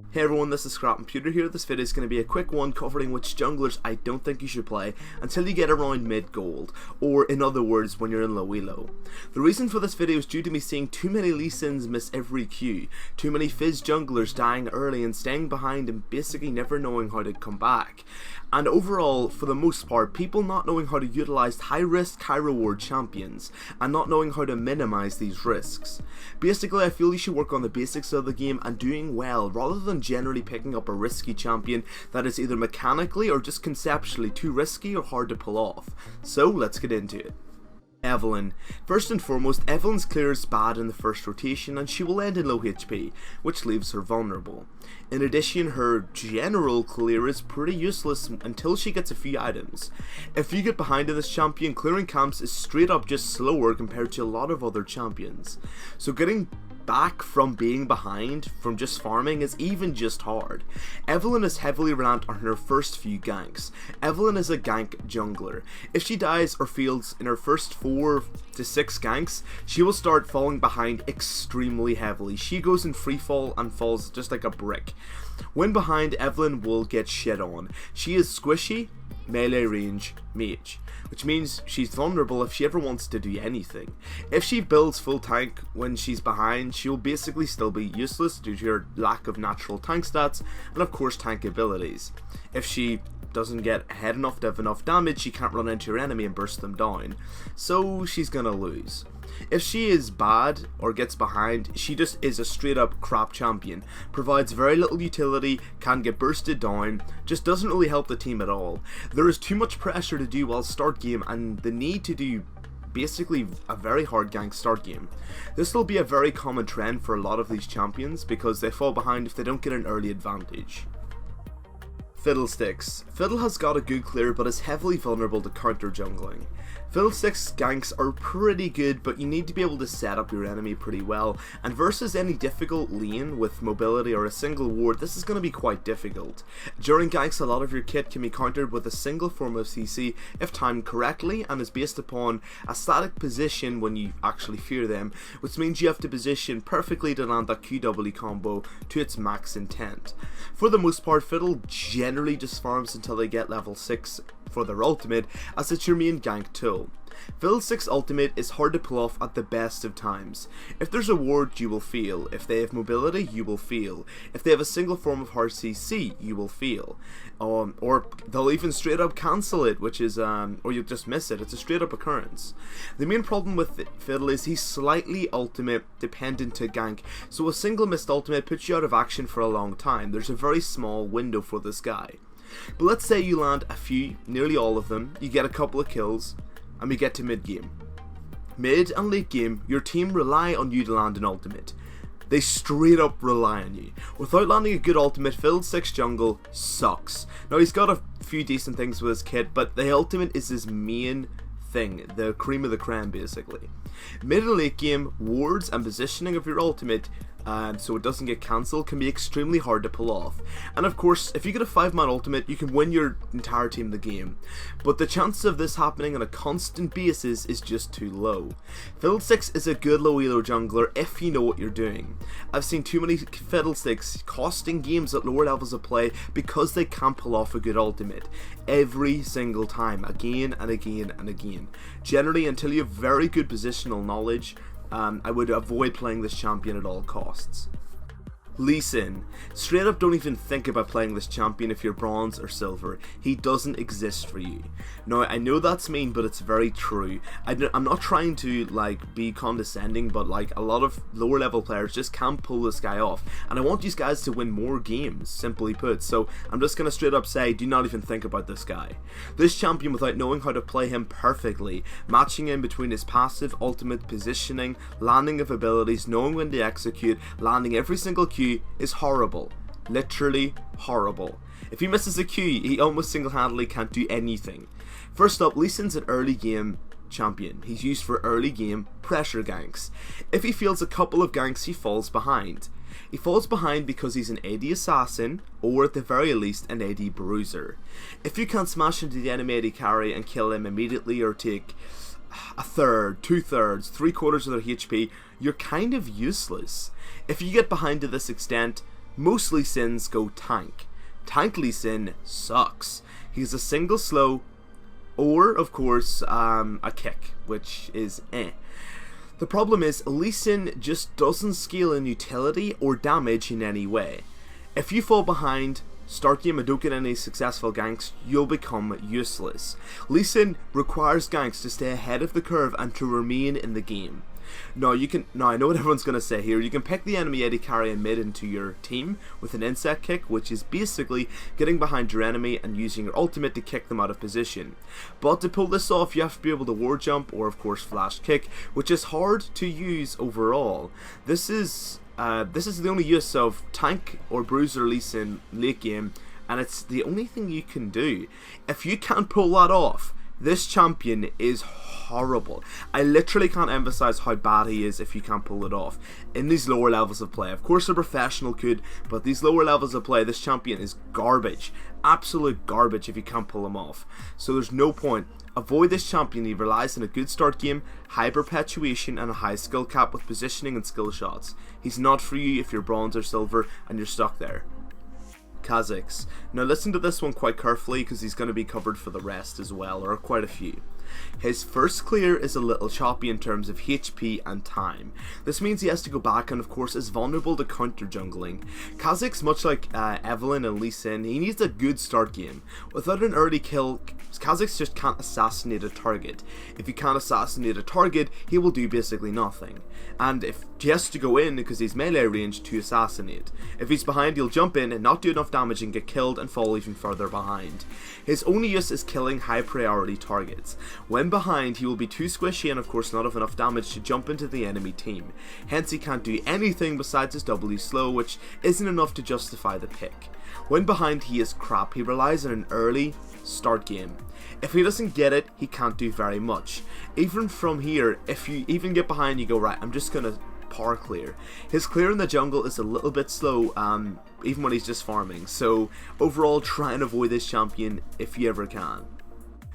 Hey everyone, this is Scrap Computer here. This video is going to be a quick one covering which junglers I don't think you should play until you get around mid gold, or in other words, when you're in low ELO. The reason for this video is due to me seeing too many Leesons miss every Q, too many Fizz junglers dying early and staying behind and basically never knowing how to come back. And overall, for the most part, people not knowing how to utilise high risk, high reward champions, and not knowing how to minimise these risks. Basically, I feel you should work on the basics of the game and doing well, rather than generally picking up a risky champion that is either mechanically or just conceptually too risky or hard to pull off. So let's get into it. Evelyn. First and foremost, Evelyn's clear is bad in the first rotation and she will end in low HP, which leaves her vulnerable. In addition, her general clear is pretty useless until she gets a few items. If you get behind in this champion, clearing camps is straight up just slower compared to a lot of other champions. So getting back from being behind from just farming is even just hard. Evelyn is heavily reliant on her first few ganks. Evelyn is a gank jungler. If she dies or fails in her first 4 to 6 ganks, she will start falling behind extremely heavily. She goes in free fall and falls just like a brick. When behind, Evelyn will get shit on. She is squishy, melee range, mage, which means she's vulnerable if she ever wants to do anything. If she builds full tank when she's behind, she'll basically still be useless due to her lack of natural tank stats and of course tank abilities. If she doesn't get ahead enough to have enough damage, she can't run into her enemy and burst them down, so she's gonna lose. If she is bad or gets behind, she just is a straight up crap champion, provides very little utility, can get bursted down, just doesn't really help the team at all. There is too much pressure to do while start game and the need to do basically a very hard gank start game. This will be a very common trend for a lot of these champions because they fall behind if they don't get an early advantage. Fiddlesticks. Fiddle has got a good clear but is heavily vulnerable to counter jungling. Fiddlesticks ganks are pretty good, but you need to be able to set up your enemy pretty well, and versus any difficult lane with mobility or a single ward, this is going to be quite difficult. During ganks, a lot of your kit can be countered with a single form of CC if timed correctly and is based upon a static position when you actually fear them, which means you have to position perfectly to land that QW combo to its max intent. For the most part, Fiddle generally just farms until they get level 6 for their ultimate, as it's your main gank tool. Fiddlesticks' ultimate is hard to pull off at the best of times. If there's a ward, you will fail. If they have mobility, you will fail. If they have a single form of hard CC, you will fail. Or they'll even straight up cancel it, which is, or you'll just miss it. It's a straight up occurrence. The main problem with Fiddle is he's slightly ultimate dependent to gank, so a single missed ultimate puts you out of action for a long time. There's a very small window for this guy. But let's say you land a few, nearly all of them, you get a couple of kills, and we get to mid game. Mid and late game, your team rely on you to land an ultimate. They straight up rely on you. Without landing a good ultimate, Fiddlesticks jungle sucks. Now he's got a few decent things with his kit, but the ultimate is his main thing, the cream of the creme basically. Mid and late game, wards and positioning of your ultimate so it doesn't get cancelled can be extremely hard to pull off. And of course, if you get a 5-man ultimate, you can win your entire team the game. But the chances of this happening on a constant basis is just too low. Fiddlesticks is a good low elo jungler if you know what you're doing. I've seen too many Fiddlesticks costing games at lower levels of play because they can't pull off a good ultimate. Every single time, again and again and again. Generally, until you have very good positional knowledge, I would avoid playing this champion at all costs. Leeson. Straight up don't even think about playing this champion if you're bronze or silver. He doesn't exist for you. Now I know that's mean, but it's very true. I'm not trying to like be condescending, but like a lot of lower level players just can't pull this guy off, and I want these guys to win more games, simply put. So I'm just gonna straight up say, do not even think about this guy. This champion, without knowing how to play him perfectly, matching in between his passive, ultimate, positioning, landing of abilities, knowing when to execute, landing every single Q, is horrible. Literally horrible. If he misses a Q, he almost single-handedly can't do anything. First up, Leeson's an early game champion. He's used for early game pressure ganks. If he fails a couple of ganks, he falls behind. He falls behind because he's an AD assassin, or at the very least an AD bruiser. If you can't smash into the enemy AD carry and kill him immediately, or take a third, 2/3, 3/4 of their HP, you're kind of useless. If you get behind to this extent, Most Leesons go tank. Tank Leeson sucks. He's a single slow, or of course a kick, which is eh. The problem is Leeson just doesn't scale in utility or damage in any way. If you fall behind, start game and don't get any successful ganks, you'll become useless. Leeson requires ganks to stay ahead of the curve and to remain in the game. Now I know what everyone's going to say here. You can pick the enemy AD carry and mid into your team with an insect kick, which is basically getting behind your enemy and using your ultimate to kick them out of position. But to pull this off, you have to be able to ward jump or of course flash kick, which is hard to use overall. This is the only use of tank or bruiser Leeson late game, and it's the only thing you can do. If you can't pull that off, this champion is horrible. I literally can't emphasize how bad he is if you can't pull it off in these lower levels of play. Of course a professional could, but these lower levels of play, this champion is garbage. Absolute garbage if you can't pull him off. So there's no point. Avoid this champion. He relies on a good start game, high perpetuation and a high skill cap with positioning and skill shots. He's not for you if you're bronze or silver and you're stuck there. Kazakhs. Now listen to this one quite carefully because he's going to be covered for the rest as well, or quite a few. His first clear is a little choppy in terms of HP and time. This means he has to go back and of course is vulnerable to counter jungling. Kazakhs, much like Evelyn and Leeson, he needs a good start game. Without an early kill, Kazakhs just can't assassinate a target. If he can't assassinate a target, he will do basically nothing. And if he has to go in because he's melee range to assassinate. If he's behind, he'll jump in and not do enough damage and get killed and fall even further behind. His only use is killing high priority targets. When behind, he will be too squishy and of course not have enough damage to jump into the enemy team. Hence he can't do anything besides his W slow, which isn't enough to justify the pick. When behind, he is crap. He relies on an early start game. If he doesn't get it, he can't do very much. Even from here, if you even get behind, you go, right, I'm just gonna power clear. His clear in the jungle is a little bit slow, even when he's just farming. So overall, try and avoid this champion if you ever can.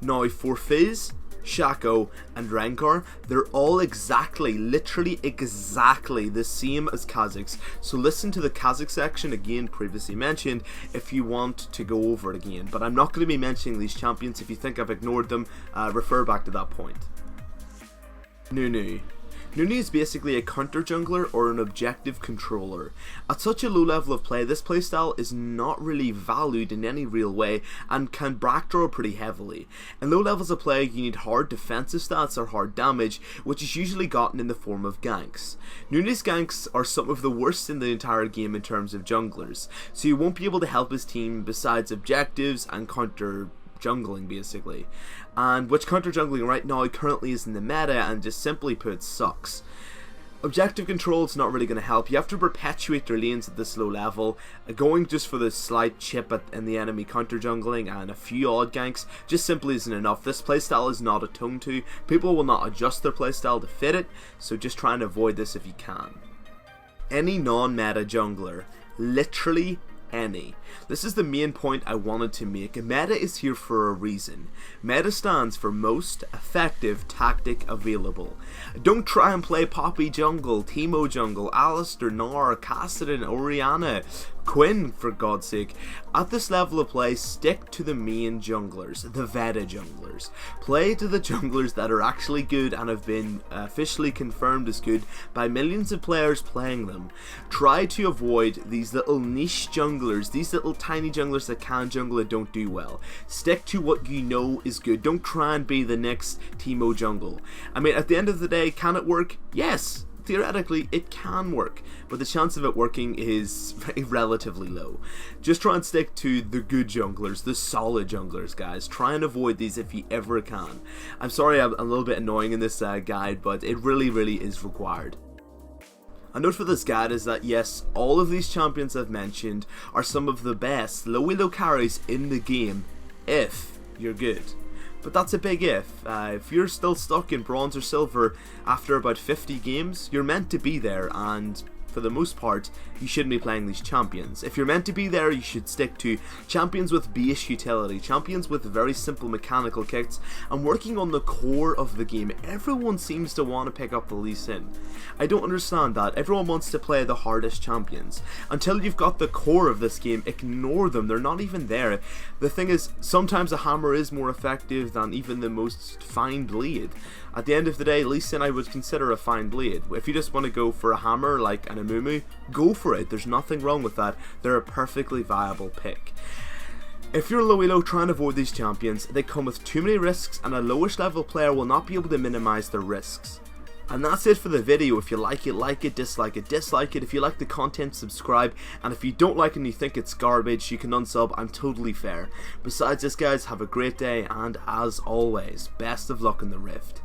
Now for Fizz, Shaco and Rengar, they're all literally exactly the same as Kazakhs. So listen to the Kazakh section again previously mentioned if you want to go over it again. But I'm not going to be mentioning these champions. If you think I've ignored them, refer back to that point. Nunu. Nunu is basically a counter jungler or an objective controller. At such a low level of play, this playstyle is not really valued in any real way and can backdraw pretty heavily. In low levels of play, you need hard defensive stats or hard damage, which is usually gotten in the form of ganks. Nunu's ganks are some of the worst in the entire game in terms of junglers, so you won't be able to help his team besides objectives and counter jungling basically, and which counter jungling right now currently is in the meta and just simply put sucks. Objective control is not really going to help. You have to perpetuate their lanes at this low level. Going just for the slight chip in the enemy counter jungling and a few odd ganks just simply isn't enough. This playstyle is not attuned to. People will not adjust their playstyle to fit it, so just try and avoid this if you can. Any non-meta jungler, literally any. This is the main point I wanted to make. Meta is here for a reason. Meta stands for most effective tactic available. Don't try and play Poppy jungle, Teemo jungle, Alistar, Gnar, Kassadin, Orianna, Quinn, for God's sake. At this level of play, stick to the main junglers, the Veta junglers. Play to the junglers that are actually good and have been officially confirmed as good by millions of players playing them. Try to avoid these little niche junglers, these little tiny junglers that can jungle and don't do well. Stick to what you know is good. Don't try and be the next Teemo jungle. I mean, at the end of the day, can it work? Yes. Theoretically, it can work, but the chance of it working is relatively low. Just try and stick to the good junglers, the solid junglers, guys. Try and avoid these if you ever can. I'm sorry I'm a little bit annoying in this guide, but it really is required. A note for this guide is that yes, all of these champions I've mentioned are some of the best low elo carries in the game, if you're good. But that's a big if. If you're still stuck in bronze or silver after about 50 games, you're meant to be there, and for the most part, you shouldn't be playing these champions. If you're meant to be there, you should stick to champions with base utility, champions with very simple mechanical kits, and working on the core of the game. Everyone seems to want to pick up the Leeson. I don't understand that. Everyone wants to play the hardest champions. Until you've got the core of this game, ignore them. They're not even there. The thing is, sometimes a hammer is more effective than even the most fine blade. At the end of the day, Leeson I would consider a fine blade. If you just want to go for a hammer like an Amumu, go for it. There's nothing wrong with that. They're a perfectly viable pick. If you're low elo trying to avoid these champions, they come with too many risks, and a lowish level player will not be able to minimize their risks. And that's it for the video. If you like it, dislike it, dislike it. If you like the content, subscribe. And if you don't like it and you think it's garbage, you can unsub. I'm totally fair. Besides this, guys, have a great day, and as always, best of luck in the Rift.